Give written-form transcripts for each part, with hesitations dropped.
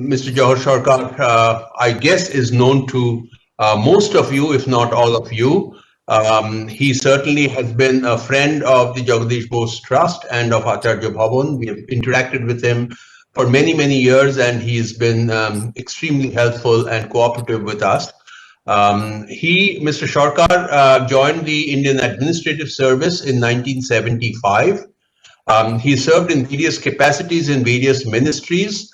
Mr. Jawhar Sircar, I guess, is known to most of you, if not all of you. He certainly has been a friend of the Jagdish Bose Trust and of Acharya Bhavan. We have interacted with him for many, many years, and he's been extremely helpful and cooperative with us. Mr. Sircar, joined the Indian Administrative Service in 1975. He served in various capacities in various ministries.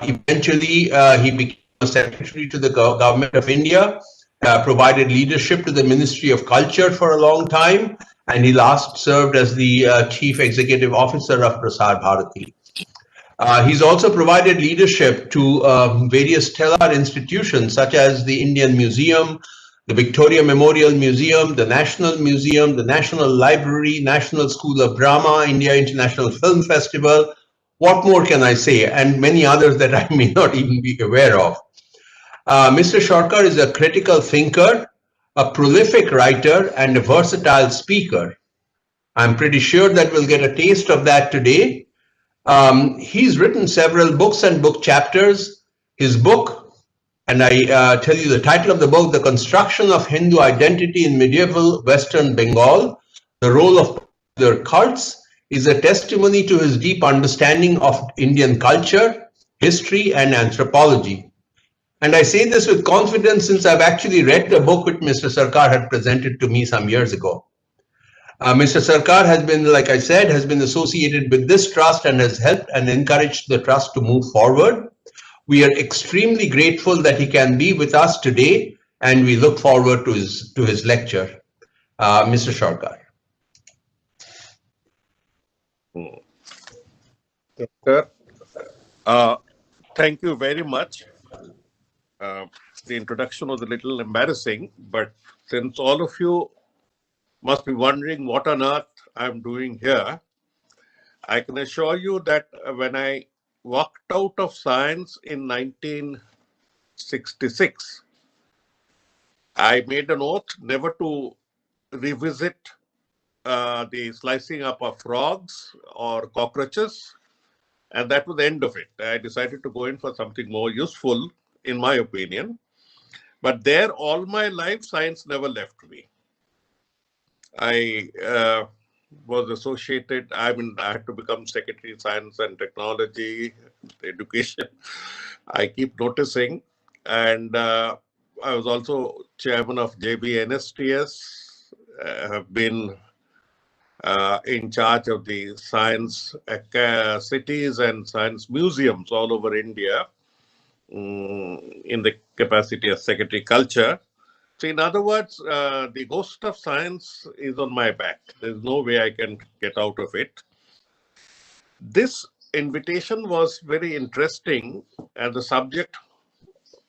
Eventually, he became a secretary to the government of India, provided leadership to the Ministry of Culture for a long time, and he last served as the chief executive officer of Prasar Bharati. He's also provided leadership to various stellar institutions such as the Indian Museum, the Victoria Memorial Museum, the National Museum, the National Library, National School of Drama, India International Film Festival. What more can I say? And many others that I may not even be aware of. Mr. Sircar is a critical thinker, a prolific writer, and a versatile speaker. I'm pretty sure that we'll get a taste of that today. He's written several books and book chapters. His book, and I tell you the title of the book, The Construction of Hindu Identity in Medieval Western Bengal, The Role of Popular Cults, is a testimony to his deep understanding of Indian culture, history, and anthropology. And I say this with confidence since I've actually read the book which Mr. Sircar had presented to me some years ago. Mr. Sircar has been, like I said, has been associated with this trust and has helped and encouraged the trust to move forward. We are extremely grateful that he can be with us today, and we look forward to his lecture. Mr. Sircar. Sir, thank you very much. The introduction was a little embarrassing, but since all of you must be wondering what on earth I'm doing here, I can assure you that when I walked out of science in 1966, I made an oath never to revisit the slicing up of frogs or cockroaches, and that was the end of it. I decided to go in for something more useful, in my opinion. But there, all my life, science never left me. I was associated, I had to become Secretary of Science and Technology, Education. I keep noticing. And I was also chairman of JBNSTS, have been in charge of the science cities and science museums all over India in the capacity of Secretary Culture. So in other words, the ghost of science is on my back. There's no way I can get out of it. This invitation was very interesting and the subject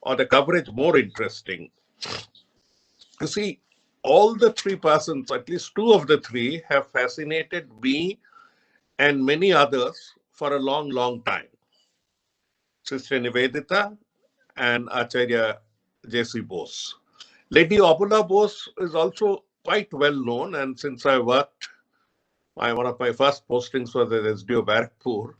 or the coverage more interesting. You see, all the three persons, at least two of the three, have fascinated me and many others for a long, long time. Sister Nivedita and Acharya J.C. Bose. Lady Abula Bose is also quite well known, and since I worked, one of my first postings was at SDO Barrackpur.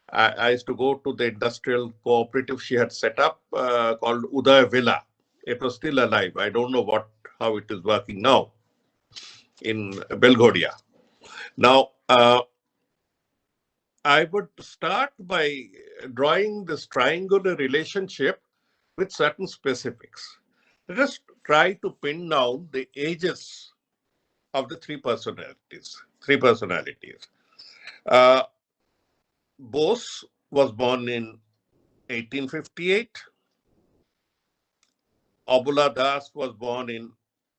I used to go to the industrial cooperative she had set up called Uday Villa. It was still alive. I don't know how it is working now in Belgorod. Now, I would start by drawing this triangular relationship with certain specifics. Let us try to pin down the ages of the three personalities. Bose was born in 1858. Abula Das was born in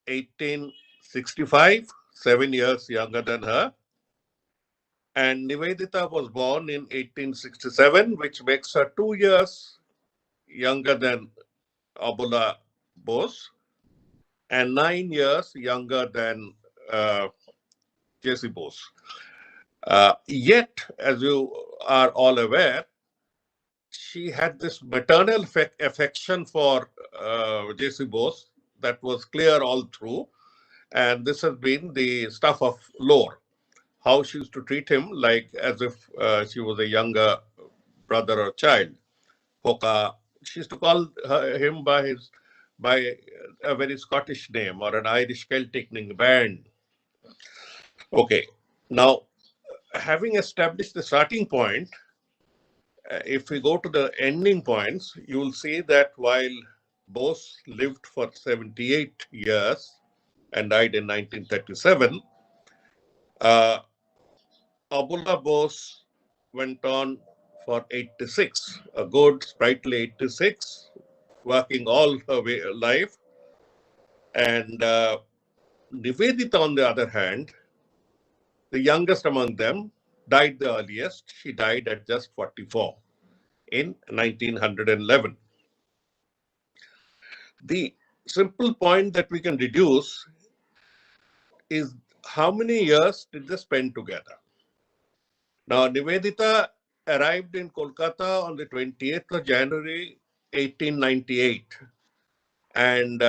1865, 7 years younger than her. And Nivedita was born in 1867, which makes her 2 years younger than Abula Bose and 9 years younger than J.C. Bose. Yet, as you are all aware, she had this maternal affection for J.C. Bose that was clear all through. And this has been the stuff of lore, how she used to treat him like as if she was a younger brother or child. Coca. She used to call him by a very Scottish name or an Irish Celtic name, Band. Okay. Now, having established the starting point, if we go to the ending points, you will see that while Bose lived for 78 years and died in 1937, Abdullah Bose went on for 86, a good, sprightly 86, working all her life. And Nivedita, on the other hand, the youngest among them, died the earliest. She died at just 44 in 1911. The simple point that we can deduce is how many years did they spend together? Now, Nivedita arrived in Kolkata on the 28th of January, 1898. And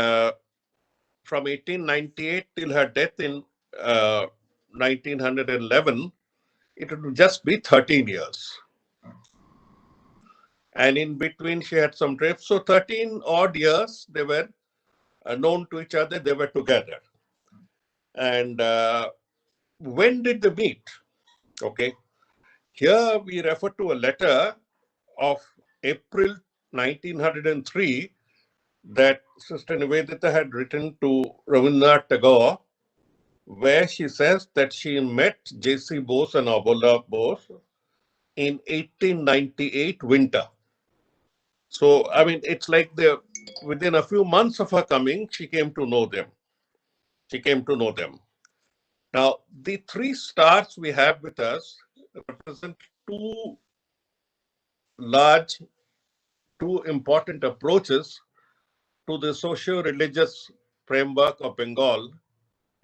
from 1898 till her death in 1911, it would just be 13 years. And in between, she had some trips. So 13 odd years, they were known to each other, they were together. And when did they meet? Okay. Here we refer to a letter of April 1903 that Sister Nivedita had written to Rabindranath Tagore, where she says that she met J.C. Bose and Abdullah Bose in 1898 winter. So, I mean, it's like within a few months of her coming, she came to know them. She came to know them. Now, the three stars we have with us represent two important approaches to the socio-religious framework of Bengal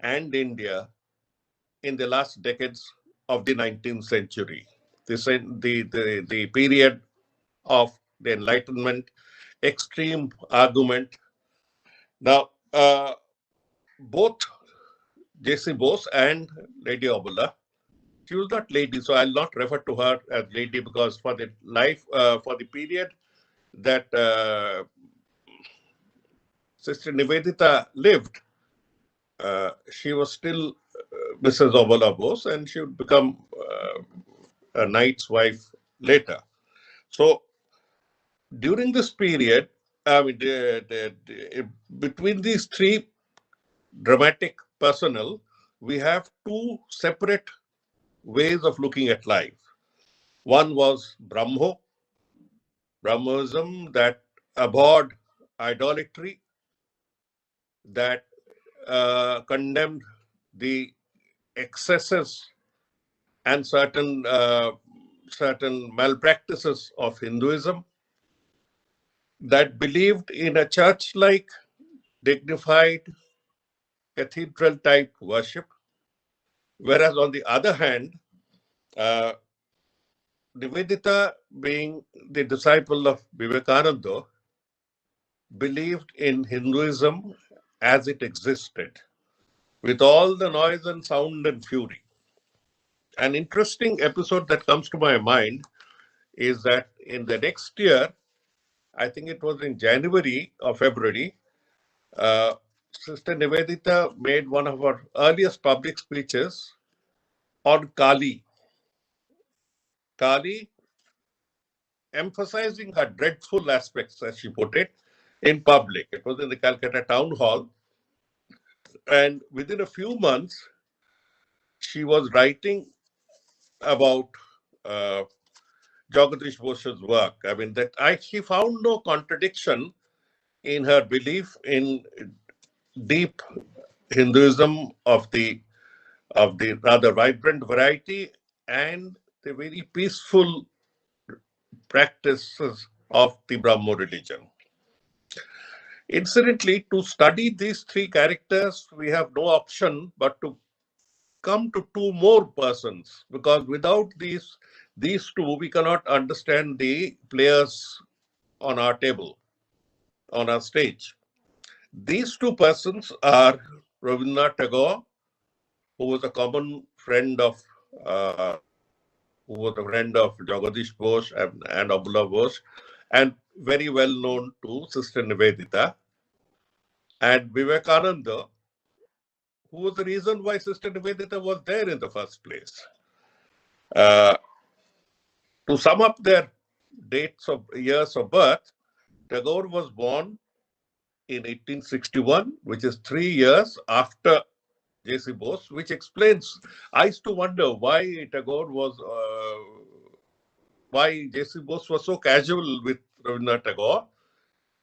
and India in the last decades of the 19th century. The period of the Enlightenment, extreme argument. Now, both J.C. Bose and Lady Abdullah, she was not lady, so I'll not refer to her as lady because for the period that Sister Nivedita lived, she was still Mrs. Abdullah Bose, and she would become a knight's wife later. So during this period, I mean, between these three dramatic personnel, we have two separate ways of looking at life. One was Brahmoism that abhorred idolatry, that condemned the excesses and certain malpractices of Hinduism, that believed in a church-like, dignified, cathedral-type worship. Whereas on the other hand, Nivedita, being the disciple of Vivekananda, believed in Hinduism as it existed, with all the noise and sound and fury. An interesting episode that comes to my mind is that in the next year, I think it was in January or February, Sister Nivedita made one of her earliest public speeches on Kali. Kali, emphasizing her dreadful aspects, as she put it, in public. It was in the Calcutta Town Hall. And within a few months, she was writing about Jagadish Bose's work. I mean, she found no contradiction in her belief in deep Hinduism of the rather vibrant variety and the very peaceful practices of the Brahmo religion. Incidentally, to study these three characters, we have no option but to come to two more persons, because without these two, we cannot understand the players on our table, on our stage. These two persons are Rabindranath Tagore, who was a common friend of Jagadish Bose and Abdullah Bose, and very well known to Sister Nivedita. And Vivekananda, who was the reason why Sister Nivedita was there in the first place. Uh, to sum up their dates of years of birth, Tagore was born in 1861, which is 3 years after J.C. Bose, which explains. I used to wonder why why J.C. Bose was so casual with Rabindranath Tagore.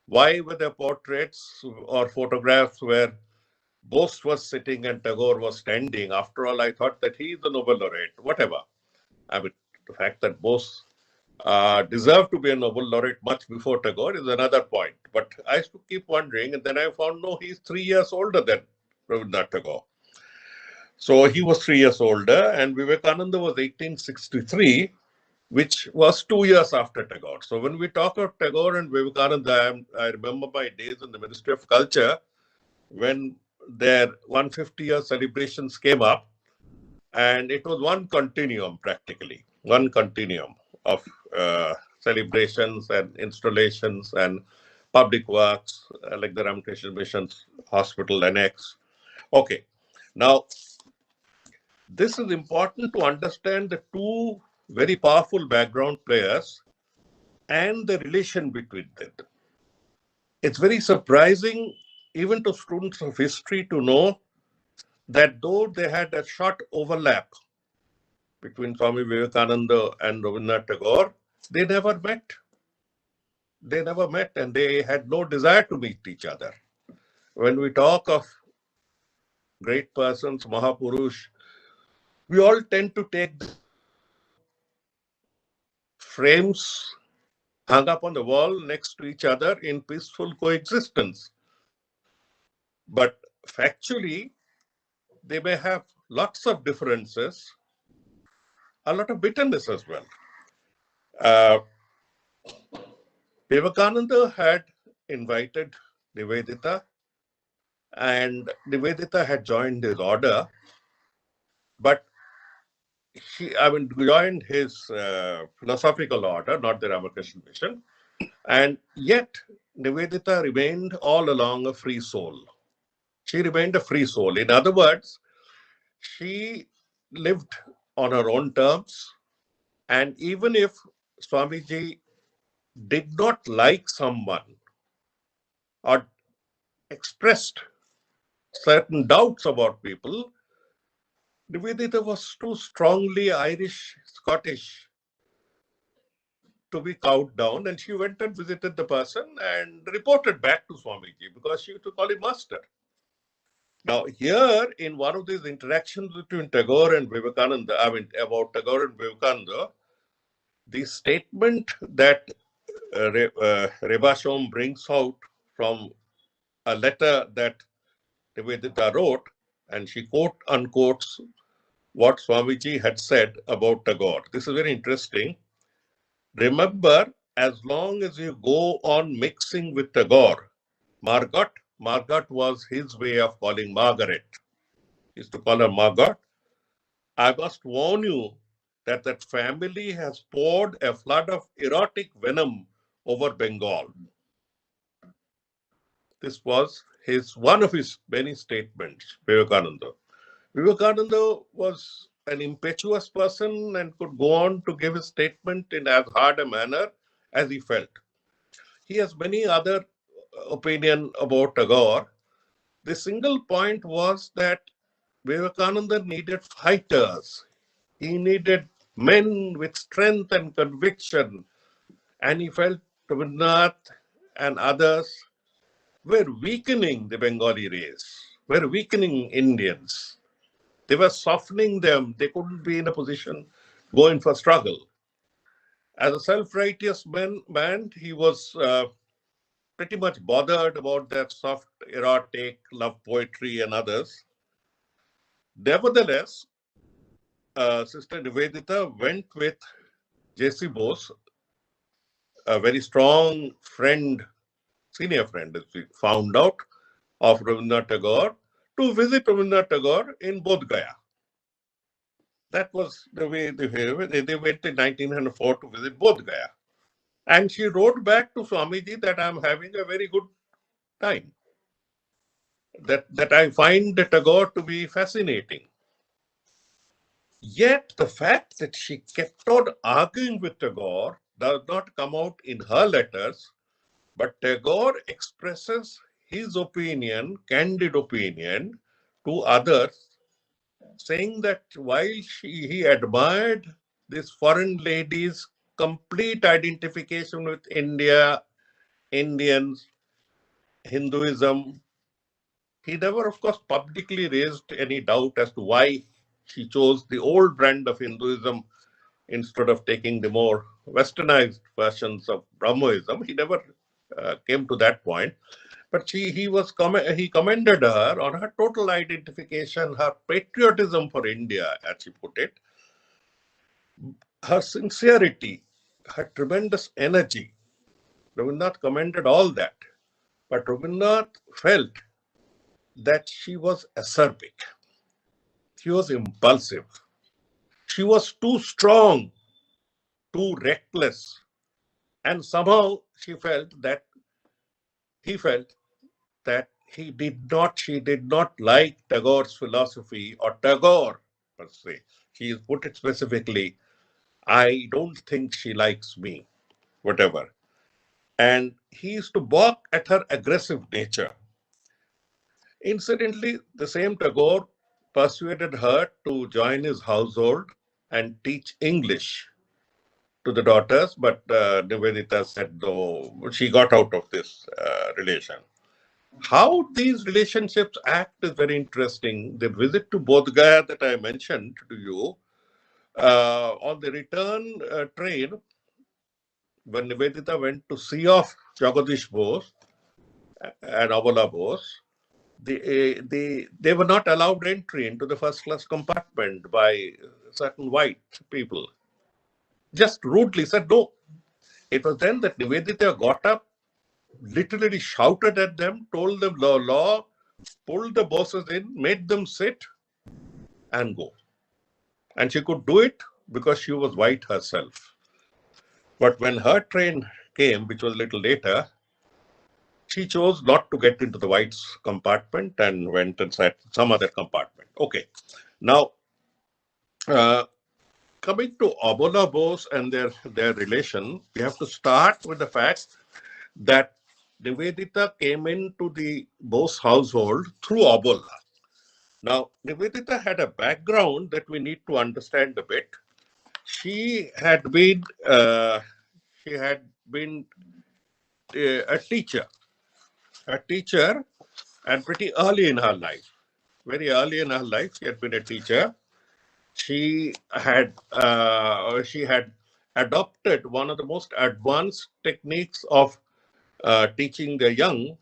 Why were there portraits or photographs where Bose was sitting and Tagore was standing? After all, I thought that he is the Nobel laureate. Whatever. I mean, the fact that Bose deserved to be a Nobel laureate much before Tagore is another point. But I used to keep wondering, and then I found no, he's 3 years older than Rabindranath Tagore. So he was 3 years older, and Vivekananda was 1863, which was 2 years after Tagore. So when we talk of Tagore and Vivekananda, I remember my days in the Ministry of Culture when their 150-year celebrations came up, and it was one continuum practically, one continuum of celebrations and installations and public works like the Ramakrishna Mission's Hospital Annex. Okay, now this is important to understand the two very powerful background players and the relation between them. It's very surprising even to students of history to know that though they had a short overlap between Swami Vivekananda and Rabindranath Tagore, they never met. They never met and they had no desire to meet each other. When we talk of great persons, Mahapurush, we all tend to take frames hung up on the wall next to each other in peaceful coexistence. But factually, they may have lots of differences, a lot of bitterness as well. Vivekananda had invited Nivedita, and Nivedita had joined his order, but joined his philosophical order, not the Ramakrishna Mission, and yet Nivedita remained all along a free soul. She remained a free soul. In other words, she lived on her own terms, and even if Swamiji did not like someone or expressed certain doubts about people, Nivedita was too strongly Irish, Scottish to be cowed down, and she went and visited the person and reported back to Swamiji because she used to call him master. Now, here in one of these interactions between Tagore and Vivekananda, about Tagore and Vivekananda, the statement that Rebashom brings out from a letter that Nivedita wrote, and she quote unquotes what Swamiji had said about Tagore. This is very interesting. Remember, as long as you go on mixing with Tagore, Margot was his way of calling Margaret. He used to call her Margot. I must warn you that that family has poured a flood of erotic venom over Bengal. This was one of his many statements, Vivekananda. Vivekananda was an impetuous person and could go on to give his statement in as hard a manner as he felt. He has many other opinion about Tagore. The single point was that Vivekananda needed fighters. He needed men with strength and conviction. And he felt Rabindranath and others were weakening the Bengali race, were weakening Indians. They were softening them. They couldn't be in a position going for struggle. As a self-righteous man, he was pretty much bothered about their soft, erotic, love poetry and others. Nevertheless, Sister Nivedita went with J.C. Bose, a very strong friend, senior friend, as we found out, of Rabindranath Tagore, to visit Rabindranath Tagore in Bodh Gaya. That was the way they went in 1904 to visit Bodh Gaya. And she wrote back to Swamiji that I'm having a very good time, that I find the Tagore to be fascinating. Yet the fact that she kept on arguing with Tagore does not come out in her letters, but Tagore expresses his opinion, candid opinion, to others, saying that while he admired this foreign lady's complete identification with India, Indians, Hinduism, he never, of course, publicly raised any doubt as to why she chose the old brand of Hinduism instead of taking the more westernized versions of Brahmoism. He never came to that point. But he commended her on her total identification, her patriotism for India, as she put it, her sincerity, her tremendous energy. Rabindranath commended all that. But Rabindranath felt that she was acerbic. She was impulsive. She was too strong, too reckless. And somehow he felt that she did not like Tagore's philosophy or Tagore per se. She put it specifically, I don't think she likes me, whatever. And he used to balk at her aggressive nature. Incidentally, the same Tagore persuaded her to join his household and teach English to the daughters, but Nivedita said no, she got out of this relation. How these relationships act is very interesting. The visit to Bodh Gaya that I mentioned to you, on the return train, when Nivedita went to see off Jagadish Bose and Abula Bose, they were not allowed entry into the first class compartment by certain white people. Just rudely said no. It was then that Nivedita got up, literally shouted at them, told them law, pulled the bosses in, made them sit and go. And she could do it because she was white herself. But when her train came, which was a little later, she chose not to get into the whites compartment and went and sat some other compartment. Okay. Now, uh, coming to Abola Bose and their relation, we have to start with the fact that Nivedita came into the Bose household through Abola. Now, Nivedita had a background that we need to understand a bit. She had been uh, she had been a teacher, and pretty early in her life, very early in her life, she had been a teacher. She had adopted one of the most advanced techniques of teaching the young,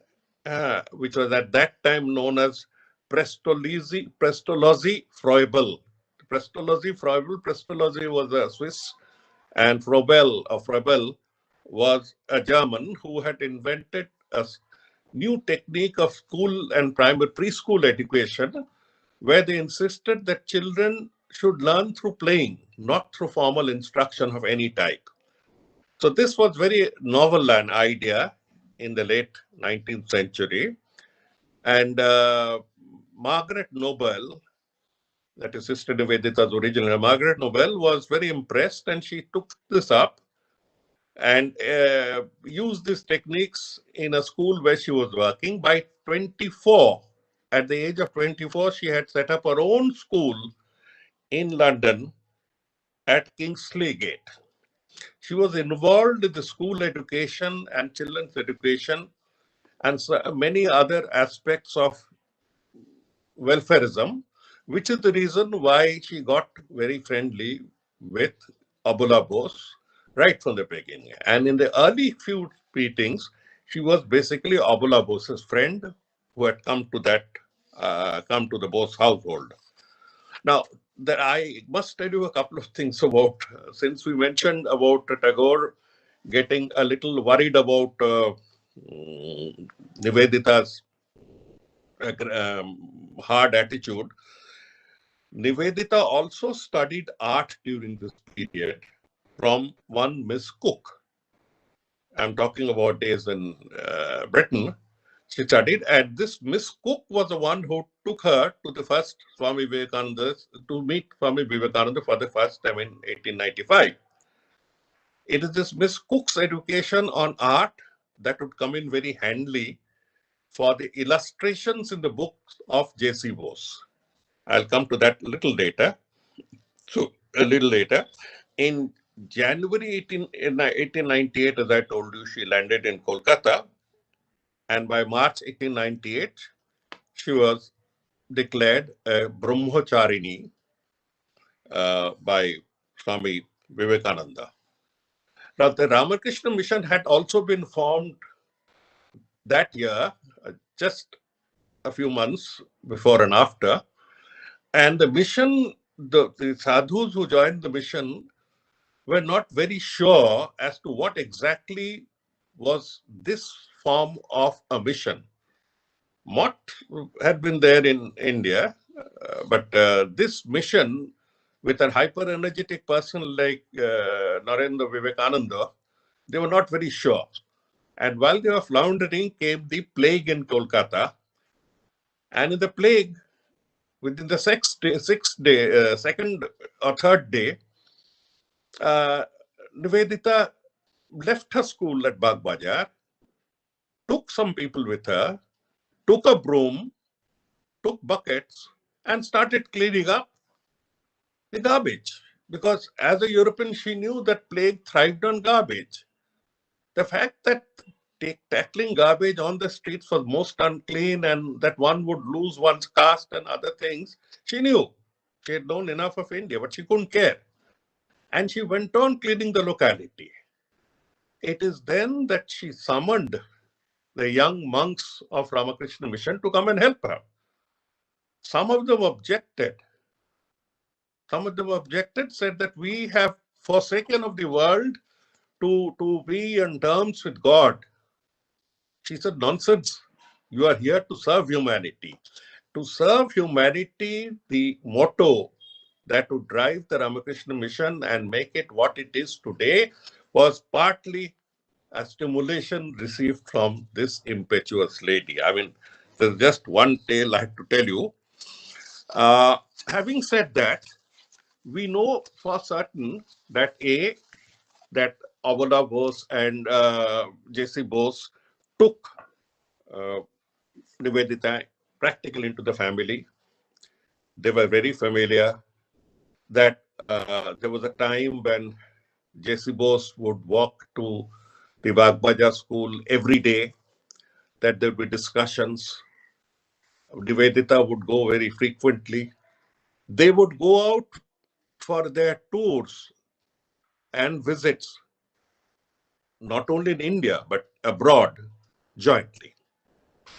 which was at that time known as Prestology Froebel. Prestology was a Swiss, and Froebel was a German who had invented a new technique of school and primary preschool education, where they insisted that children should learn through playing, not through formal instruction of any type. So this was very novel an idea in the late 19th century. And Margaret Nobel, that is Sister Nivedita's original, Margaret Nobel was very impressed, and she took this up and used these techniques in a school where she was working. By 24, at the age of 24, she had set up her own school in London at Kingsley Gate. She was involved in the school education and children's education and so many other aspects of welfareism, which is the reason why she got very friendly with Abula Bose right from the beginning. And in the early few meetings, she was basically Abula Bose's friend who had come to the Bose household. Now, that I must tell you a couple of things about, since we mentioned about Tagore getting a little worried about Nivedita's hard attitude. Nivedita also studied art during this period from one Miss Cook. I'm talking about days in Britain. She studied, and this Miss Cook was the one who took her to the first Swami Vivekananda to meet Swami Vivekananda for the first time in 1895. It is this Miss Cook's education on art that would come in very handily for the illustrations in the books of J.C. Bose. I'll come to that little later. So a little later, in January 1898, as I told you, she landed in Kolkata, and by March 1898, she was declared a Brahmacharini by Swami Vivekananda. Now, the Ramakrishna Mission had also been formed that year, just a few months before and after. And the mission, the sadhus who joined the mission were not very sure as to what exactly was this form of a mission. Mott had been there in India, but this mission with a hyper energetic person like Narendra Vivekananda, they were not very sure. And while they were floundering, came the plague in Kolkata. And in the plague, within the second or third day, Nivedita left her school at Bagh Bazaar, took some people with her, took a broom, took buckets, and started cleaning up the garbage. Because as a European, she knew that plague thrived on garbage. The fact that tackling garbage on the streets was most unclean and that one would lose one's caste and other things, she knew. She had known enough of India, but she couldn't care. And she went on cleaning the locality. It is then that she summoned the young monks of Ramakrishna Mission to come and help her. Some of them objected. Said that we have forsaken of the world to be on terms with God. She said, nonsense. You are here to serve humanity. To serve humanity, the motto that would drive the Ramakrishna Mission and make it what it is today was partly a stimulation received from this impetuous lady. I mean, there's just one tale I have to tell you. Having said that, we know for certain that that Avada Bose and J.C. Bose took Nivedita practically into the family. They were very familiar. That there was a time when J.C. Bose would walk to the Bagbaja school every day, that there would be discussions. Nivedita would go very frequently. They would go out for their tours and visits, not only in India, but abroad jointly.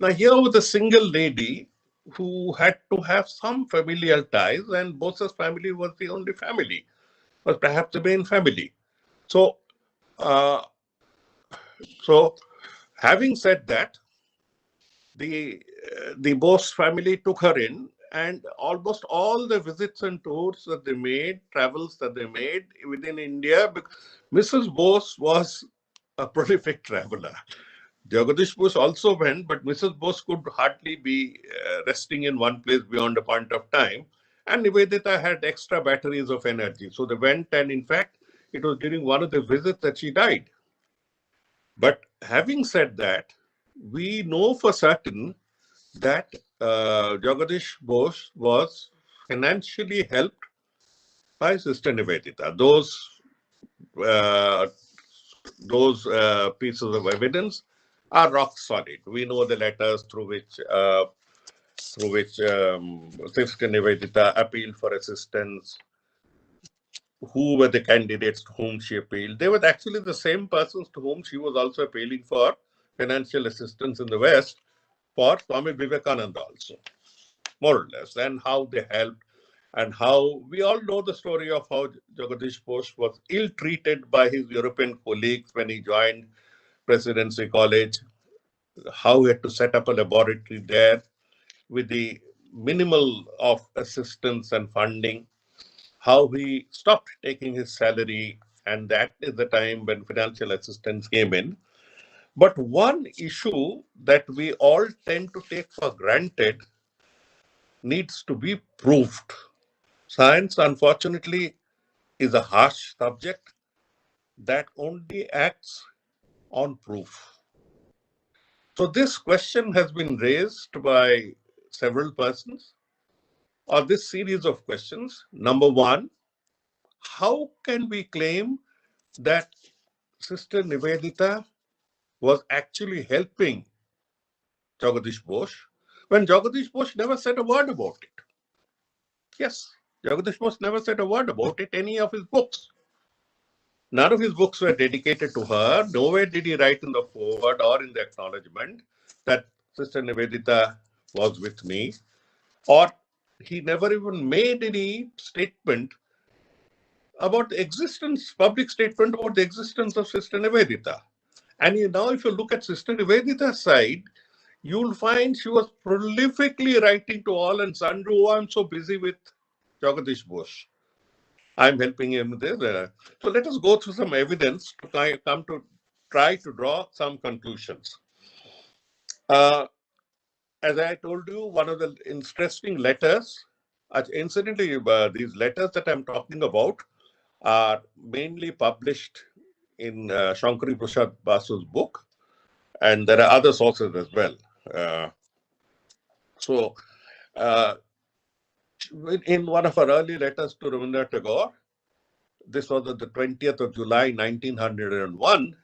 Now, here was a single lady who had to have some familial ties, and Bose's family was the only family, was perhaps the main family. So, uh, so having said that, the Bose family took her in, and almost all the visits and tours that they made, travels that they made within India, Mrs. Bose was a prolific traveler. Jagadish Bose also went, but Mrs. Bose could hardly be resting in one place beyond a point of time. And Nivedita had extra batteries of energy. So they went, and in fact, it was during one of the visits that she died. But having said that, we know for certain that Jagadish Bose was financially helped by Sister Nivedita. Uh, those pieces of evidence are rock solid. We know the letters through which Sister Nivedita appealed for assistance. Who were the candidates to whom she appealed? They were actually the same persons to whom she was also appealing for financial assistance in the West for Swami Vivekananda also, more or less, and how they helped, and how we all know the story of how Jagadish Bose was ill-treated by his European colleagues when he joined Presidency College, how he had to set up a laboratory there with the minimal of assistance and funding, how he stopped taking his salary, and that is the time when financial assistance came in. But one issue that we all tend to take for granted needs to be proved. Science, unfortunately, is a harsh subject that only acts on proof. So this question has been raised by several persons, or this series of questions. Number one, how can we claim that Sister Nivedita was actually helping Jagadish Bose when Jagadish Bose never said a word about it? Yes, Jagadish Bose never said a word about it, any of his books. None of his books were dedicated to her. Nowhere did he write in the foreword or in the acknowledgement that Sister Nivedita was with me, or he never even made any statement about the existence, public statement about the existence of Sister Nivedita. And now, if you look at Sister Nivedita's side, you'll find she was prolifically writing to all and sundry. Oh, I'm so busy with Jagadish Bose. I'm helping him there. So let us go through some evidence to come to try to draw some conclusions. As I told you, one of the interesting letters, incidentally, these letters that I'm talking about are mainly published in Shankari Prasad Basu's book, and there are other sources as well. So, in one of our early letters to Rabindranath Tagore, this was on the 20th of July, 1901,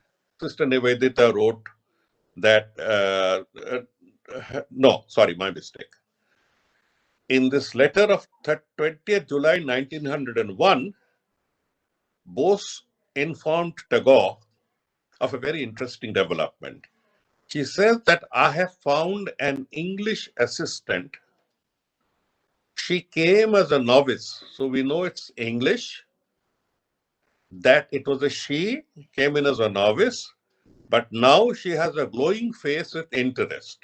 Sister Nivedita wrote that, no, sorry, my mistake. In this letter of 20th July, 1901, Bose informed Tagore of a very interesting development. She says that I have found an English assistant. She came as a novice, so we know it's English, that it was a she, came in as a novice, but now she has a glowing face with interest.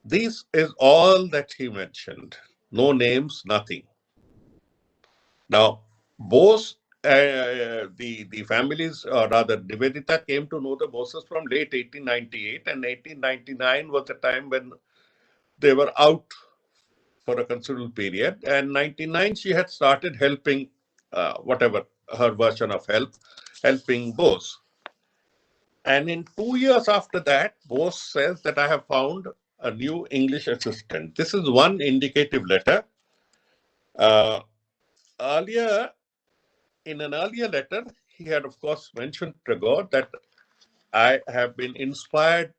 This is all that he mentioned. No names, nothing. Now, Bose, the families, or rather, Nivedita came to know the Boses from late 1898, and 1899 was the time when they were out for a considerable period. And 99, she had started helping, whatever her version of helping Bose. And in 2 years after that, Bose says that I have found a new English assistant. This is one indicative letter. Earlier, in an earlier letter, he had, of course, mentioned to God that I have been inspired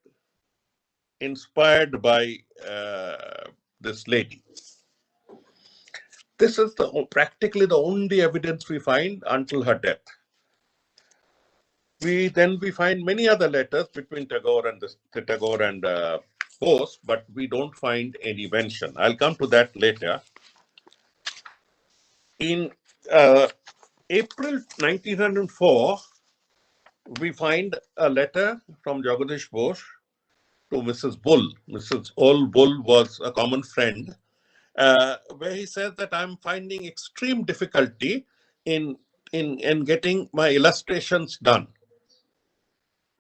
by this lady. This is practically the only evidence we find until her death. We find many other letters between Tagore and Bose, but we don't find any mention. I'll come to that later. In April 1904, we find a letter from Jagadish Bose to Mrs. Bull. Mrs. Bull was a common friend, where he says that I'm finding extreme difficulty in getting my illustrations done,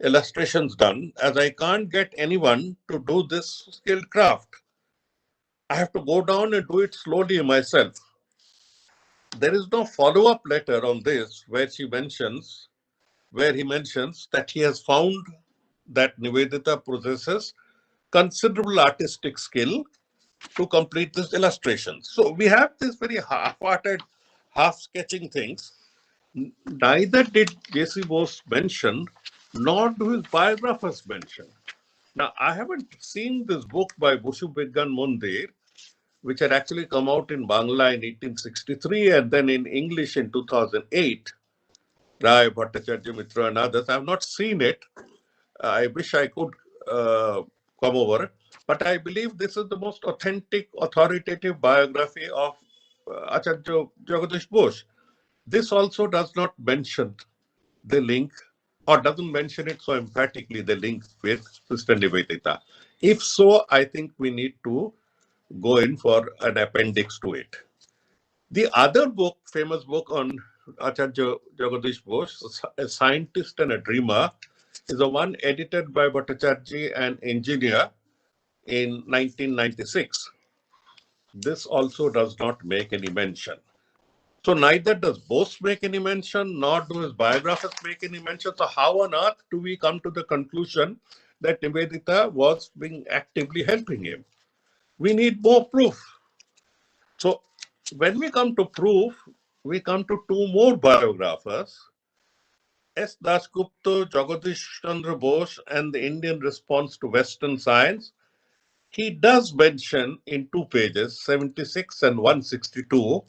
as I can't get anyone to do this skilled craft. I have to go down and do it slowly myself. There is no follow-up letter on this where he mentions that he has found that Nivedita possesses considerable artistic skill to complete this illustration. So we have this very half-hearted, half-sketching things. Neither did J.C. Bose mention, nor do his biographers mention. Now, I haven't seen this book by Bosu Beggan Mondir, which had actually come out in Bangla in 1863 and then in English in 2008. Rai, Bhattacharya, Mitra and others. I have not seen it. I wish I could come over. But I believe this is the most authentic, authoritative biography of Acharya Jagadish Bose. This also does not mention the link, or doesn't mention it so emphatically, the link with Sister Nivedita. If so, I think we need to go in for an appendix to it. The other book, famous book on Acharya Jagadish Bose, A Scientist and a Dreamer, is the one edited by Bhattacharjee and Engineer in 1996. This also does not make any mention. So neither does Bose make any mention, nor do his biographers make any mention. So how on earth do we come to the conclusion that Nivedita was being actively helping him? We need more proof. So when we come to proof, we come to two more biographers, S. Dasgupta, Jagadish Chandra Bose, and the Indian response to Western science. He does mention in 2 pages, 76 and 162,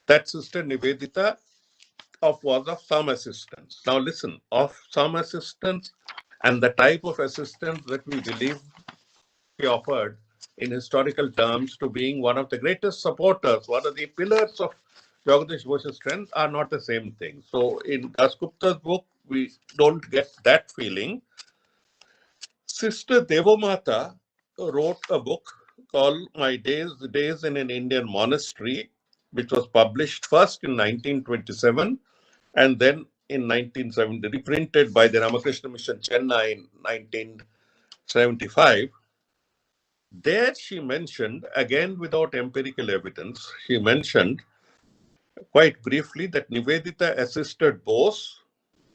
that Sister Nivedita was of some assistance. Now listen, of some assistance and the type of assistance that we believe he offered in historical terms to being one of the greatest supporters, one of the pillars of Jagadish Bose's strength are not the same thing. So in Dasgupta's book, we don't get that feeling. Sister Devamata wrote a book called My Days in an Indian Monastery, which was published first in 1927 and then in 1970, reprinted by the Ramakrishna Mission Chennai in 1975. There she mentioned, again without empirical evidence, she mentioned quite briefly that Nivedita assisted Bose,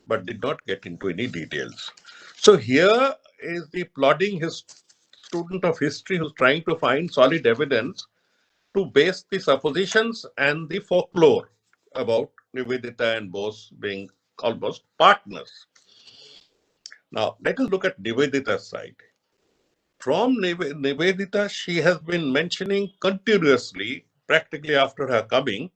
but did not get into any details. So here is the plodding student of history who's trying to find solid evidence to base the suppositions and the folklore about Nivedita and Bose being almost partners. Now, let us look at Nivedita's side. From Nivedita, she has been mentioning continuously, practically after her coming,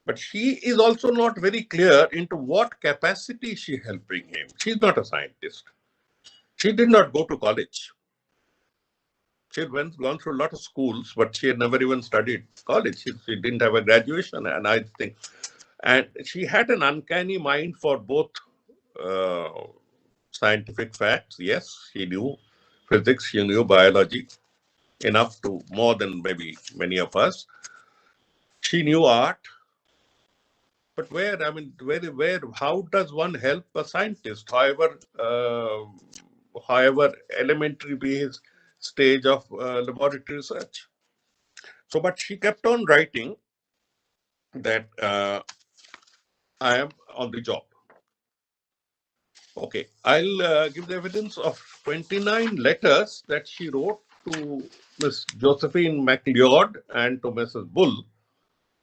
but she is also not very clear into what capacity she helping him. She's not a scientist. She did not go to college. She had gone through a lot of schools, but she had never even studied college. She didn't have a graduation, and I think, and she had an uncanny mind for both uh, scientific facts. Yes, she knew physics, she knew biology enough to more than maybe many of us. She knew art, but how does one help a scientist, however elementary be his stage of laboratory research? So, but she kept on writing that I am on the job. Okay, I'll give the evidence of 29 letters that she wrote to Miss Josephine MacLeod and to Mrs. Bull.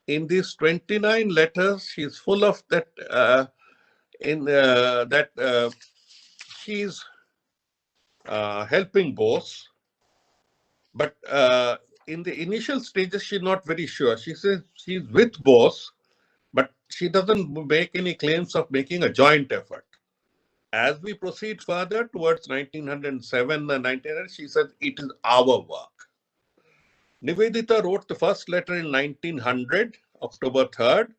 In these 29 letters, she's full of that, she's helping Bose, but in the initial stages, she's not very sure. She says she's with Bose, but she doesn't make any claims of making a joint effort. As we proceed further towards 1907 and 1900, she says it is our work. Nivedita wrote the first letter in 1900, October 3rd.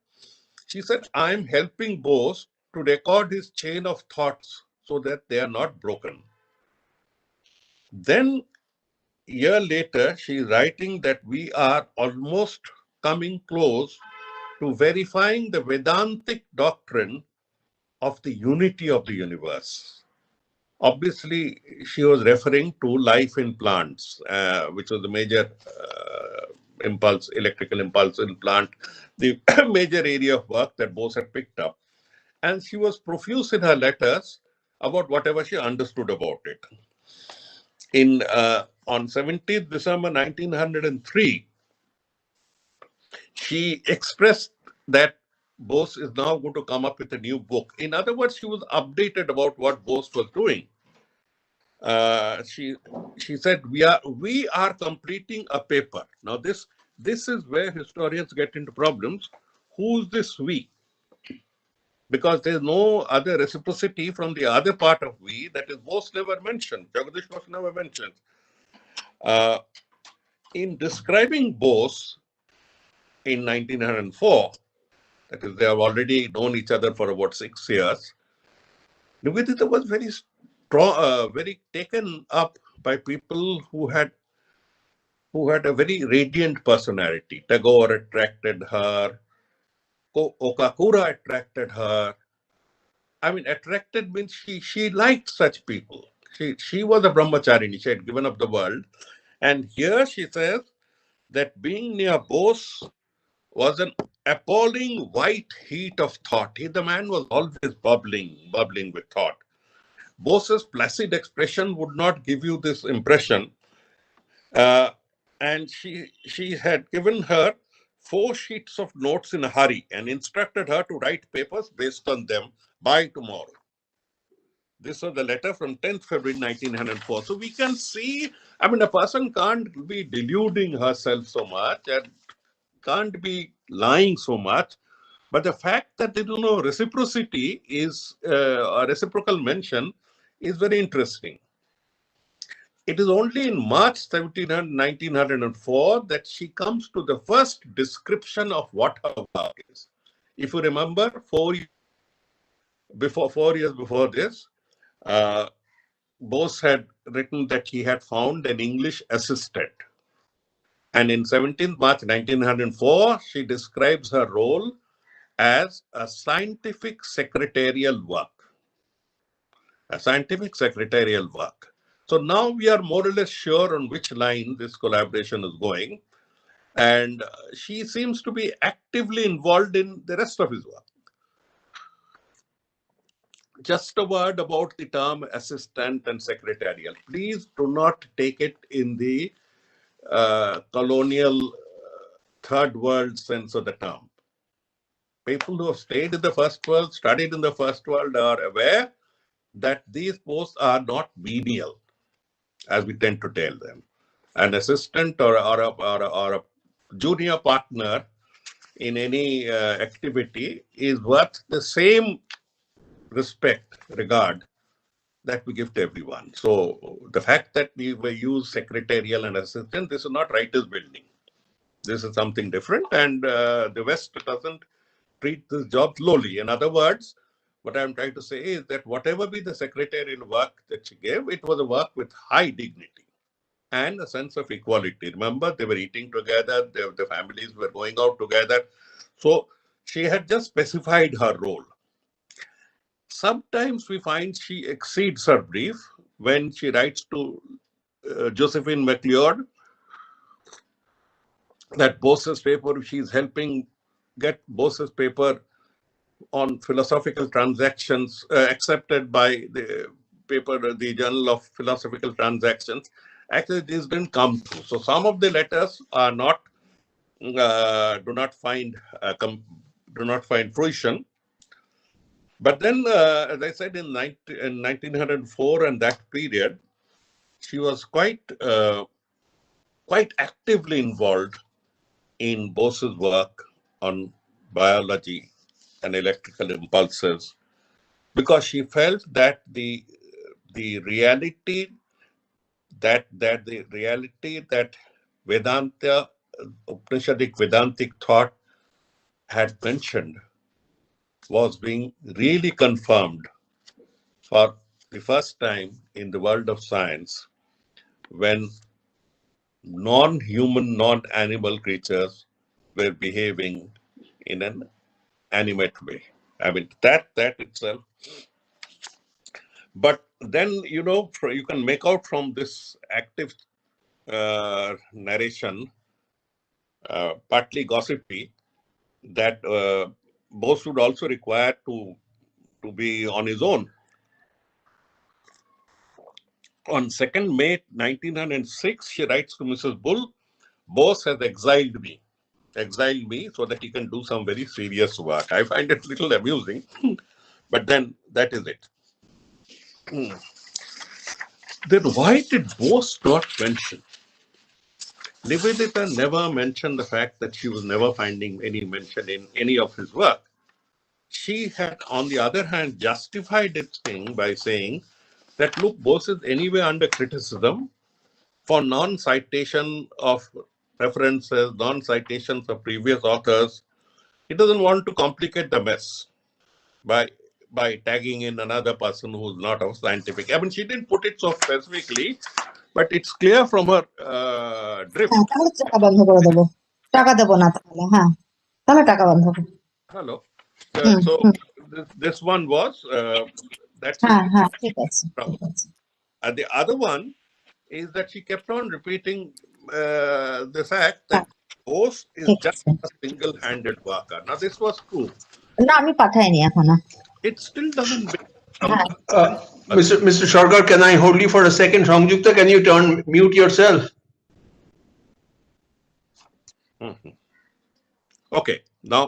She said, I'm helping Bose to record his chain of thoughts so that they are not broken. Then, a year later, she is writing that we are almost coming close to verifying the Vedantic doctrine of the unity of the universe. Obviously, she was referring to life in plants, which was the major electrical impulse in plant, the major area of work that Bose had picked up. And she was profuse in her letters about whatever she understood about it. On 17th December 1903, she expressed that Bose is now going to come up with a new book. In other words, she was updated about what Bose was doing. She said we are completing a paper. Now this is where historians get into problems. Who's this we? Because there's no other reciprocity from the other part of we, that is Bose never mentioned. Jagadish Bose never mentioned. In describing Bose in 1904, that is, they have already known each other for about 6 years, Nivedita was very strong, very taken up by people who had a very radiant personality. Tagore attracted her, Okakura attracted her, I mean, attracted means she liked such people. She was a brahmacharini. She had given up the world. And here she says that being near Bose was an appalling white heat of thought. The man was always bubbling with thought. Bose's placid expression would not give you this impression. Uh, and she had given her 4 sheets of notes in a hurry and instructed her to write papers based on them by tomorrow. This was the letter from 10th February 1904. So we can see, I mean, a person can't be deluding herself so much and can't be lying so much. But the fact that there is no reciprocity is a reciprocal mention is very interesting. It is only in March 1904 that she comes to the first description of what her work is. If you remember, 4 years before this, Bose had written that he had found an English assistant. And in 17th March 1904, she describes her role as a scientific secretarial work. A scientific secretarial work. So now we are more or less sure on which line this collaboration is going. And she seems to be actively involved in the rest of his work. Just a word about the term assistant and secretarial. Please do not take it in the colonial third world sense of the term. People who have stayed in the first world, studied in the first world, are aware that these posts are not menial, as we tend to tell them. An assistant or a junior partner in any activity is worth the same respect, regard that we give to everyone. So the fact that we use secretarial and assistant, this is not writer's building. This is something different, and the West doesn't treat this job lowly. In other words, what I'm trying to say is that whatever be the secretarial work that she gave, it was a work with high dignity and a sense of equality. Remember, they were eating together, the families were going out together. So she had just specified her role. Sometimes we find she exceeds her brief when she writes to Josephine McLeod that Bose's paper, she's helping get Bose's paper on philosophical transactions accepted by the paper, the Journal of Philosophical Transactions. Actually, this didn't come through. So some of the letters are not do not find fruition. But then, as I said, in 1904 and that period, she was quite actively involved in Bose's work on biology and electrical impulses, because she felt that the reality that Vedanta, Upanishadic Vedantic thought had mentioned was being really confirmed for the first time in the world of science, when non-human, non-animal creatures were behaving in an animate way. I mean, that itself. But then, you can make out from this active narration, partly gossipy, that Bose would also require to be on his own. On 2nd May 1906, she writes to Mrs. Bull, Bose has exiled me so that he can do some very serious work. I find it a little amusing, but then that is it. Then why did Bose not mention? Nivedita never mentioned the fact that she was never finding any mention in any of his work. She had, on the other hand, justified its thing by saying that, look, Bose is anyway under criticism for non-citation of references, non-citations of previous authors. He doesn't want to complicate the mess by tagging in another person who's not of scientific. I mean, she didn't put it so specifically, but it's clear from her drift. Hello. So this one was that she হ্যাঁ হ্যাঁ ঠিক আছে from. ঠিক আছে And the other one is that she kept on repeating the fact that Bose is ঠিক just আছে a single-handed worker. Now, this was true. না আমি পাঠাইনি এখনো It still doesn't make হ্যাঁ Mr. Sircar, can I hold you for a second? Songjukta, can you mute yourself? Mhm. Okay. Now,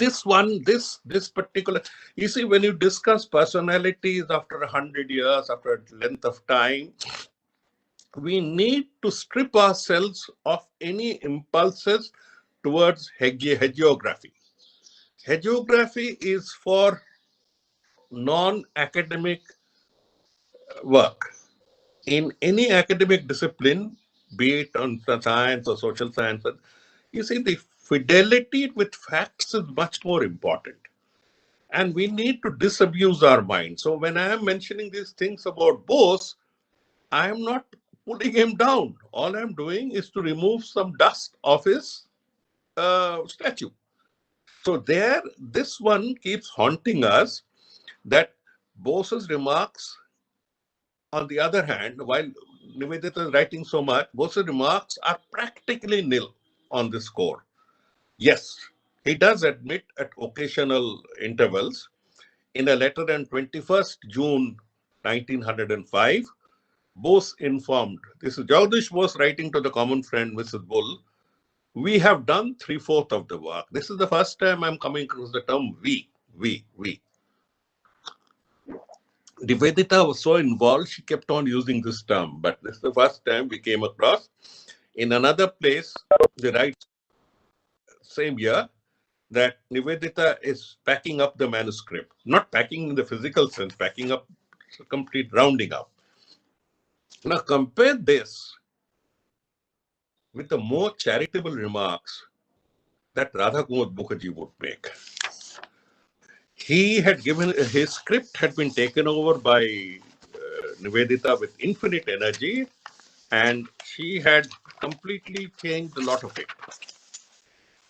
this particular, you see, when you discuss personalities after 100 years, after a length of time, we need to strip ourselves of any impulses towards hagiography. Hagiography is for non-academic work. In any academic discipline, be it on science or social sciences, you see, the fidelity with facts is much more important. And we need to disabuse our mind. So when I am mentioning these things about Bose, I am not putting him down. All I'm doing is to remove some dust off his statue. So there, this one keeps haunting us, that Bose's remarks, on the other hand, while Nivedita is writing so much, Bose's remarks are practically nil on this score. Yes, he does admit at occasional intervals. In a letter on 21st June 1905, Bose informed, this is Jagdish Bose writing to the common friend, Mrs. Bull, we have done 3/4 of the work. This is the first time I'm coming across the term we. Nivedita was so involved, she kept on using this term, but this is the first time we came across. In another place, they write, same year, that Nivedita is packing up the manuscript. Not packing in the physical sense, packing up, complete rounding up. Now compare this with the more charitable remarks that Radha Kumar Mukherjee would make. He had given, his script had been taken over by Nivedita with infinite energy, and she had completely changed a lot of it.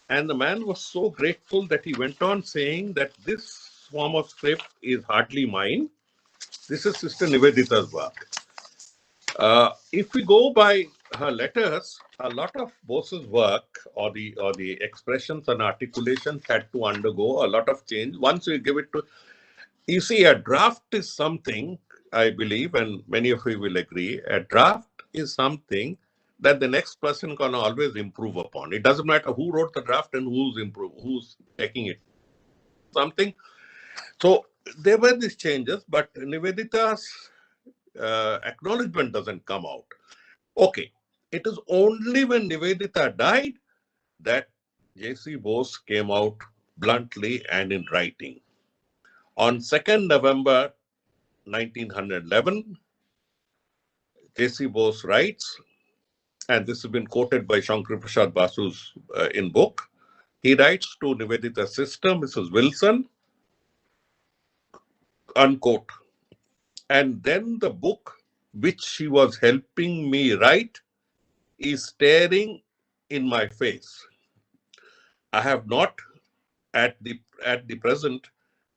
And the man was so grateful that he went on saying that this form of script is hardly mine. This is Sister Nivedita's work. If we go by her letters, a lot of Bose's work or the expressions and articulations had to undergo a lot of change. Once we give it to, you see, a draft is something, I believe, and many of you will agree, a draft is something that the next person can always improve upon. It doesn't matter who wrote the draft and who's taking it. Something. So there were these changes, but Nivedita's acknowledgement doesn't come out. Okay, it is only when Nivedita died that J.C. Bose came out bluntly and in writing. On 2nd November 1911, J.C. Bose writes, and this has been quoted by Shankar Prasad Basu's in book. He writes to Nivedita's sister, Mrs. Wilson, unquote. And then the book which she was helping me write is staring in my face. I have not at the present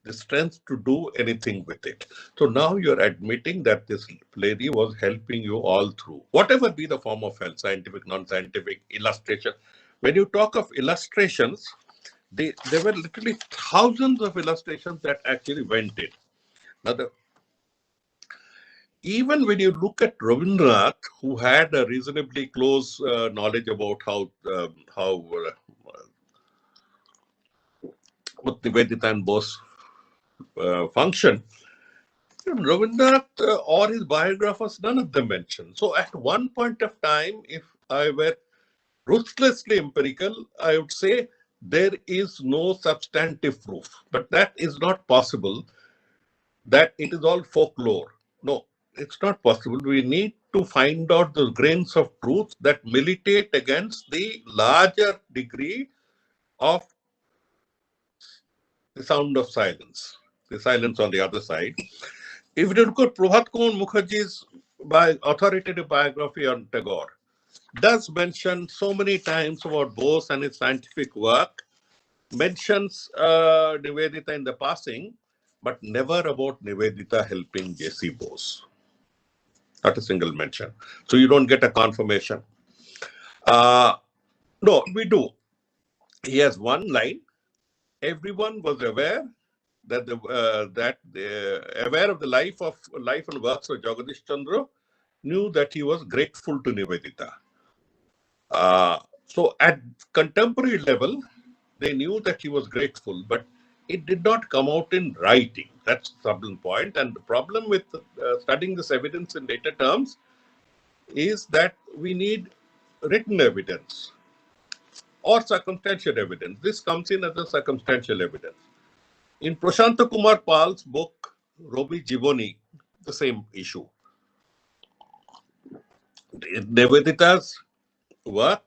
the strength to do anything with it. So now you're admitting that this lady was helping you all through, whatever be the form of help, scientific, non-scientific, illustration. When you talk of illustrations, there were literally thousands of illustrations that actually went in. Now, even when you look at Rabindranath, who had a reasonably close knowledge about how Nivedita and Bose function, Rabindranath or his biographers, none of them mention. So at one point of time, if I were ruthlessly empirical, I would say there is no substantive proof. But that is not possible, that it is all folklore. No, it's not possible. We need to find out the grains of truth that militate against the larger degree of the sound of silence, the silence on the other side. If you look at Prabhat Kumar Mukherjee's authoritative biography on Tagore, does mention so many times about Bose and his scientific work, mentions Nivedita in the passing, but never about Nivedita helping J.C. Bose. Not a single mention. So you don't get a confirmation. No, we do. He has one line. Everyone was aware that aware of the life and works of Jagadish Chandra, knew that he was grateful to Nivedita. So at contemporary level, they knew that he was grateful, but it did not come out in writing. That's the problem point. And the problem with studying this evidence in later terms is that we need written evidence or circumstantial evidence. This comes in as a circumstantial evidence. In Prashanta Kumar Pal's book, Robi Jivoni, the same issue. Nivedita's work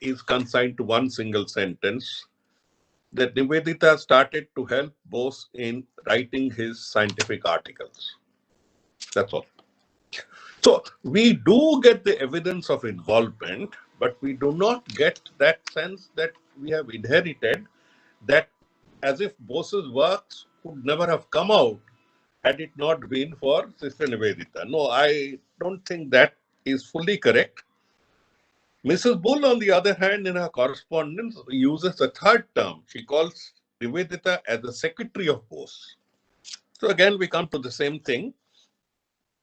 is consigned to one single sentence, that Nivedita started to help Bose in writing his scientific articles. That's all. So we do get the evidence of involvement, but we do not get that sense that we have inherited, that as if Bose's works would never have come out had it not been for Sister Nivedita. No, I don't think that is fully correct. Mrs. Bull, on the other hand, in her correspondence, uses a third term. She calls Nivedita as the secretary of Bose. So again, we come to the same thing.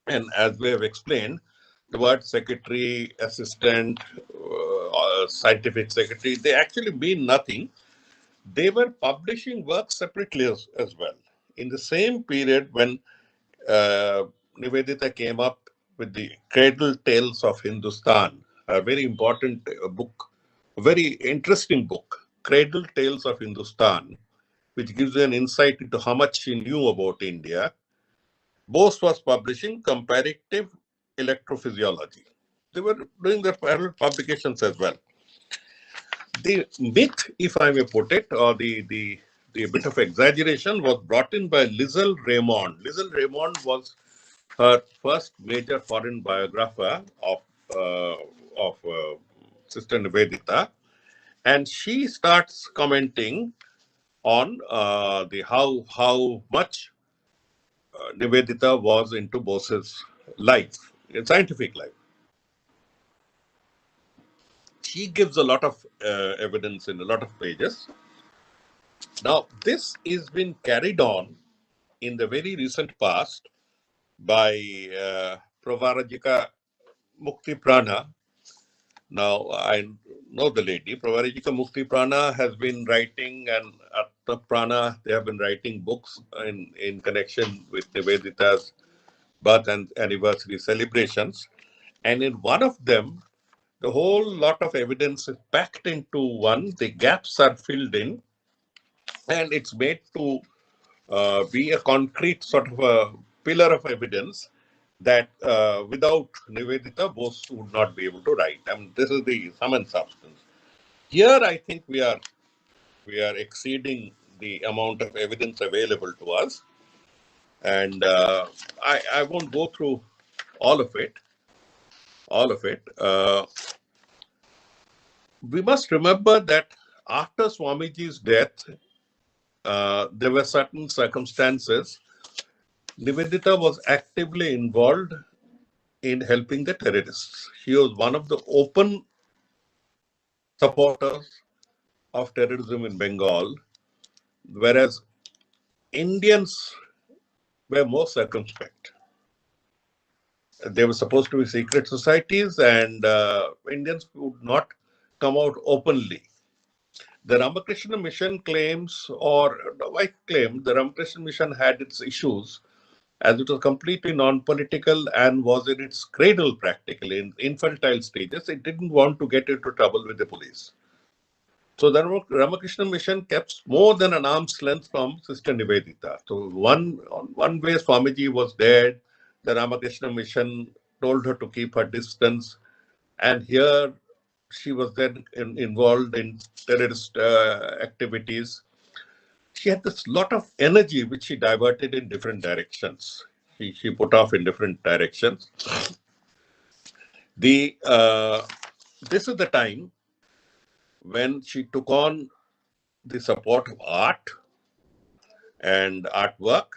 And as we have explained, the word secretary, assistant, scientific secretary, they actually mean nothing. They were publishing works separately as well. In the same period when Nivedita came up with the Cradle Tales of Hindustan, a very important book, a very interesting book, Cradle Tales of Hindustan, which gives you an insight into how much she knew about India. Bose was publishing Comparative Electrophysiology. They were doing their parallel publications as well. The myth, if I may put it, or the bit of exaggeration, was brought in by Lizel Raymond. Lizel Raymond was her first major foreign biographer of Sister Nivedita, and she starts commenting on the how much Nivedita was into Bose's life, scientific life. She gives a lot of evidence in a lot of pages. Now, this is been carried on in the very recent past by Pravarajika Mukti Prana. Now, I know the lady. Pravarajika Mukti Prana has been writing, and Atma Prana, they have been writing books in connection with Nivedita's birth and anniversary celebrations. And in one of them, the whole lot of evidence is packed into one. The gaps are filled in, and it's made to be a concrete sort of a pillar of evidence that without Nivedita, Bose would not be able to write. I mean, this is the sum and substance. Here, I think we are exceeding the amount of evidence available to us, and I won't go through all of it. We must remember that after Swamiji's death, there were certain circumstances. Nivedita was actively involved in helping the terrorists. She was one of the open supporters of terrorism in Bengal, whereas Indians were more circumspect. They were supposed to be secret societies, and Indians would not come out openly. The Ramakrishna Mission claims, or I claim, the Ramakrishna Mission had its issues, as it was completely non-political and was in its cradle practically, in infantile stages. It didn't want to get into trouble with the police. So the Ramakrishna Mission kept more than an arm's length from Sister Nivedita. So one way Swamiji was dead, the Ramakrishna Mission told her to keep her distance, and here she was then involved in terrorist activities. She had this lot of energy which she diverted in different directions. She put off in different directions. This is the time when she took on the support of art and artwork.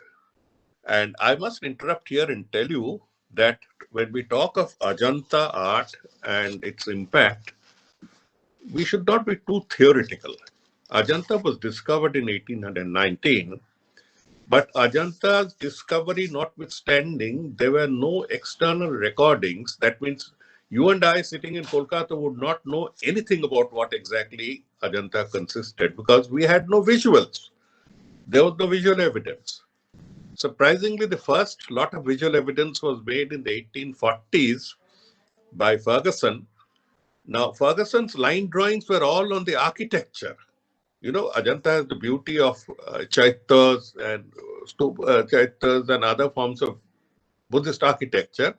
And I must interrupt here and tell you that when we talk of Ajanta art and its impact, we should not be too theoretical. Ajanta was discovered in 1819, but Ajanta's discovery notwithstanding, there were no external recordings. That means you and I sitting in Kolkata would not know anything about what exactly Ajanta consisted because we had no visuals. There was no visual evidence. Surprisingly, the first lot of visual evidence was made in the 1840s by Ferguson. Now, Ferguson's line drawings were all on the architecture. You know, Ajanta has the beauty of chaitas and chaitas and other forms of Buddhist architecture.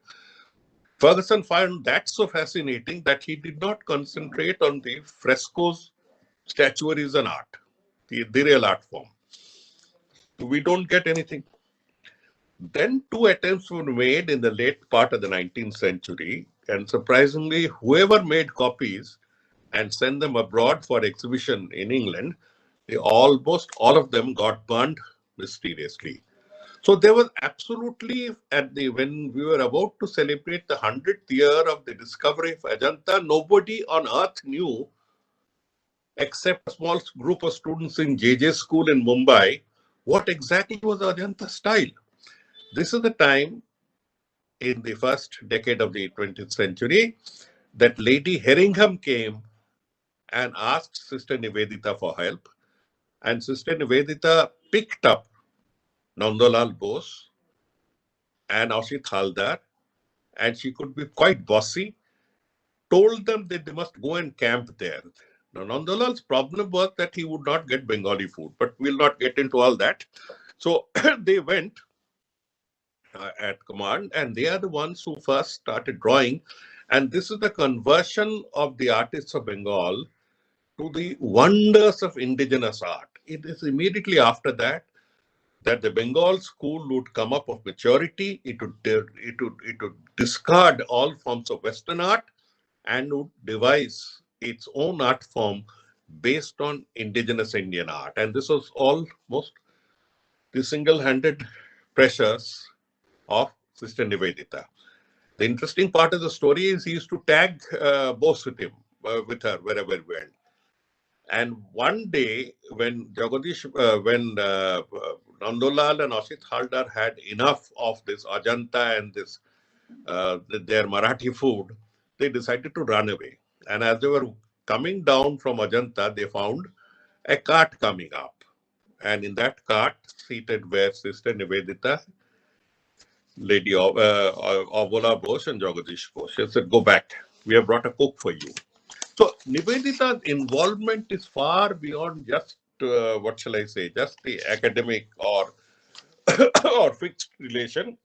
Ferguson found that so fascinating that he did not concentrate on the frescoes, statuaries, and art, the real art form. We don't get anything. Then two attempts were made in the late part of the 19th century, and surprisingly, whoever made copies and sent them abroad for exhibition in England, almost all of them got burned mysteriously. So there was absolutely, when we were about to celebrate the 100th year of the discovery of Ajanta, nobody on earth knew, except a small group of students in JJ school in Mumbai, what exactly was Ajanta style. This is the time in the first decade of the 20th century that Lady Herringham came and asked Sister Nivedita for help. And Sister Nivedita picked up Nandalal Bose and Ashit Haldar, and she could be quite bossy, told them that they must go and camp there. Now, Nandalal's problem was that he would not get Bengali food, but we'll not get into all that. So they went at command, and they are the ones who first started drawing. And this is the conversion of the artists of Bengal to the wonders of indigenous art. It is immediately after that the Bengal school would come up of maturity. It would discard all forms of Western art and would devise its own art form based on indigenous Indian art. And this was almost the single-handed pressures of Sister Nivedita. The interesting part of the story is he used to tag Bose with her wherever he went. And one day, when Nandolal and Ashit Haldar had enough of this Ajanta and this their Marathi food, they decided to run away. And as they were coming down from Ajanta, they found a cart coming up. And in that cart, seated were Sister Nivedita, Lady Avola Bose and Jagadish Bose. She said, go back. We have brought a cook for you. So Nivedita's involvement is far beyond just, what shall I say, just the academic or or fixed relation.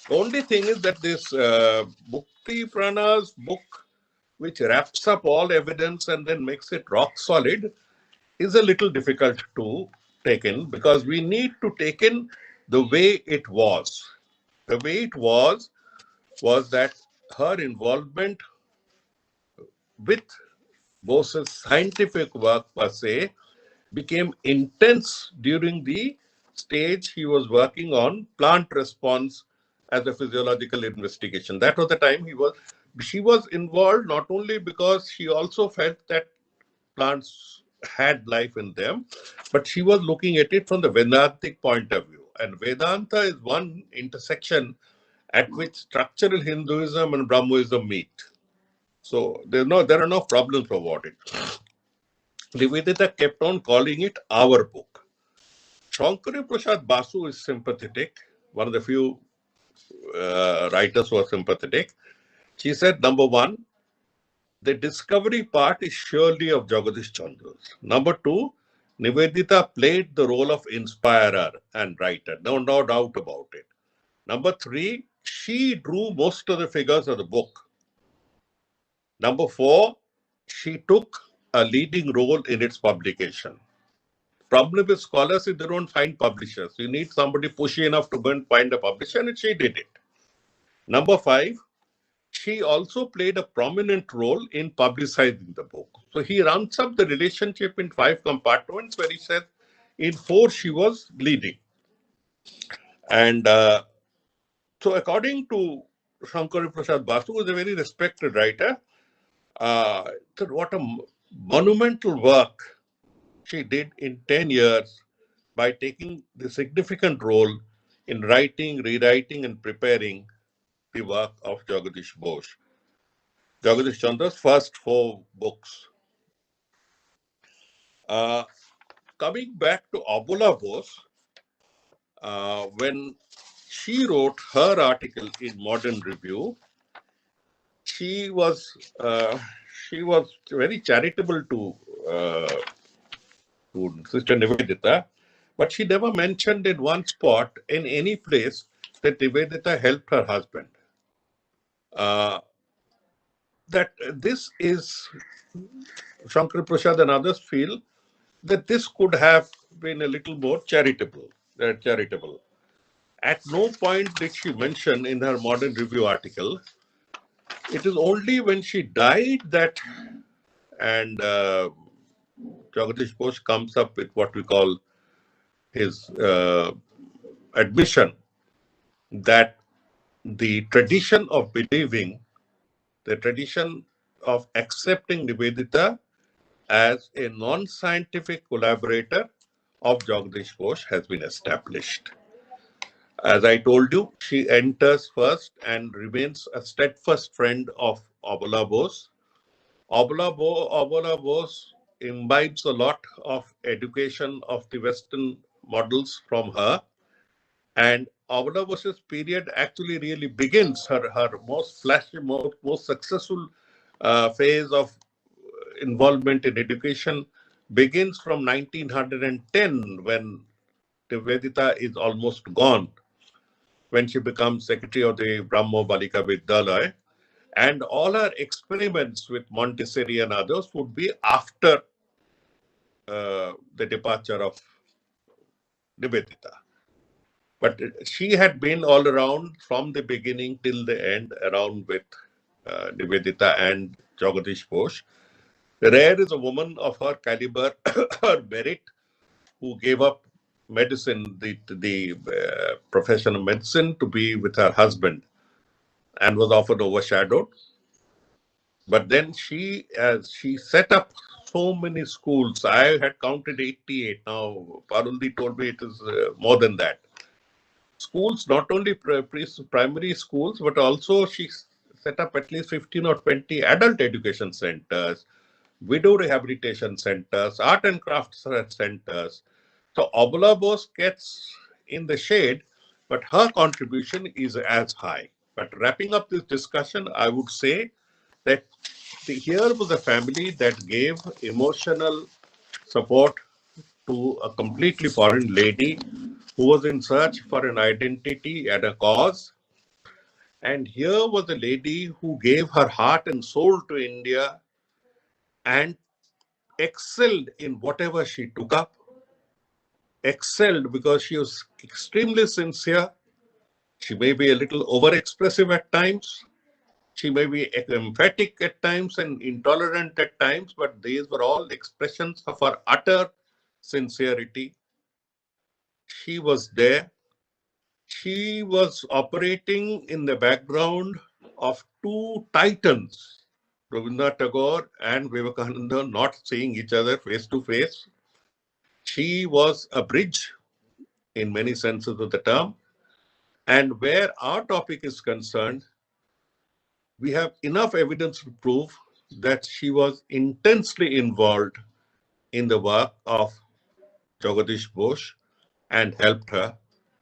The only thing is that this Mukti Prana's book, which wraps up all evidence and then makes it rock solid, is a little difficult to take in because we need to take in the way it was. The way it was that her involvement with Bose's scientific work per se became intense during the stage he was working on plant response as a physiological investigation. That was the time she was involved not only because she also felt that plants had life in them, but she was looking at it from the Vedantic point of view. And Vedanta is one intersection at which structural Hinduism and Brahmoism meet. So there are no problems about it. Nivedita kept on calling it our book. Shankari Prasad Basu is sympathetic, one of the few writers who are sympathetic. She said, number one, the discovery part is surely of Jagadish Chandra's. Number two, Nivedita played the role of inspirer and writer. No doubt about it. Number three, she drew most of the figures of the book. Number four, she took a leading role in its publication. Problem with scholars is they don't find publishers. You need somebody pushy enough to go and find a publisher, and she did it. Number five, she also played a prominent role in publicizing the book. So he runs up the relationship in 5 compartments where he says in 4 she was leading. And so according to Shankar Prasad Basu, who is a very respected writer, what a monumental work she did in 10 years by taking the significant role in writing, rewriting, and preparing the work of Jagadish Bose. Jagadish Chandra's first 4 books. Coming back to Abola Bose, when she wrote her article in Modern Review, she was very charitable to Sister Nivedita, but she never mentioned in one spot in any place that Nivedita helped her husband. That this is, Shankar Prasad and others feel that this could have been a little more charitable. At no point did she mention in her Modern Review article. It is only when she died that, and Jagadish Bose comes up with what we call his admission that the tradition of believing, the tradition of accepting Nivedita as a non-scientific collaborator of Jagadish Bose has been established. As I told you, she enters first and remains a steadfast friend of Abola Bose. Abola Bose imbibes a lot of education of the Western models from her. And Abola Bose's period actually really begins, her most flashy, most successful phase of involvement in education begins from 1910 when Nivedita is almost gone, when she becomes secretary of the Brahmo Balika Vidyalaya. And all her experiments with Montessori and others would be after the departure of Nivedita. But she had been all around from the beginning till the end, around with Nivedita and Jagadish Bose. Rare is a woman of her caliber, her merit, who gave up medicine, the profession of medicine, to be with her husband, and was often overshadowed. But then she set up so many schools. I had counted 88. Now, Parundi told me it is more than that. Schools, not only primary schools, but also she set up at least 15 or 20 adult education centers, widow rehabilitation centers, art and crafts centers. So Abola Bose gets in the shade, but her contribution is as high. But wrapping up this discussion, I would say that here was a family that gave emotional support to a completely foreign lady who was in search for an identity and a cause. And here was a lady who gave her heart and soul to India and excelled in whatever she took up. Excelled because she was extremely sincere. She may be a little over-expressive at times. She may be emphatic at times and intolerant at times, but these were all expressions of her utter sincerity. She was there. She was operating in the background of 2 titans, Rabindranath Tagore and Vivekananda, not seeing each other face to face. She was a bridge in many senses of the term. And where our topic is concerned, we have enough evidence to prove that she was intensely involved in the work of Jagadish Bose and helped her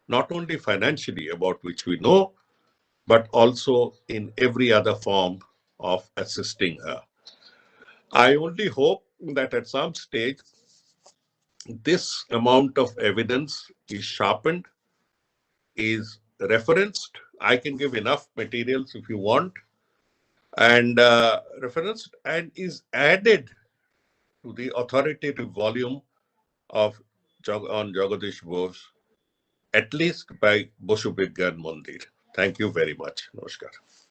not only financially, about which we know, but also in every other form of assisting her. I only hope that at some stage, this amount of evidence is sharpened, is referenced. I can give enough materials if you want, and referenced and is added to the authoritative volume of on Jagadish Bose, at least by Bosu Vigyan Mandir. Thank you very much. Namaskar.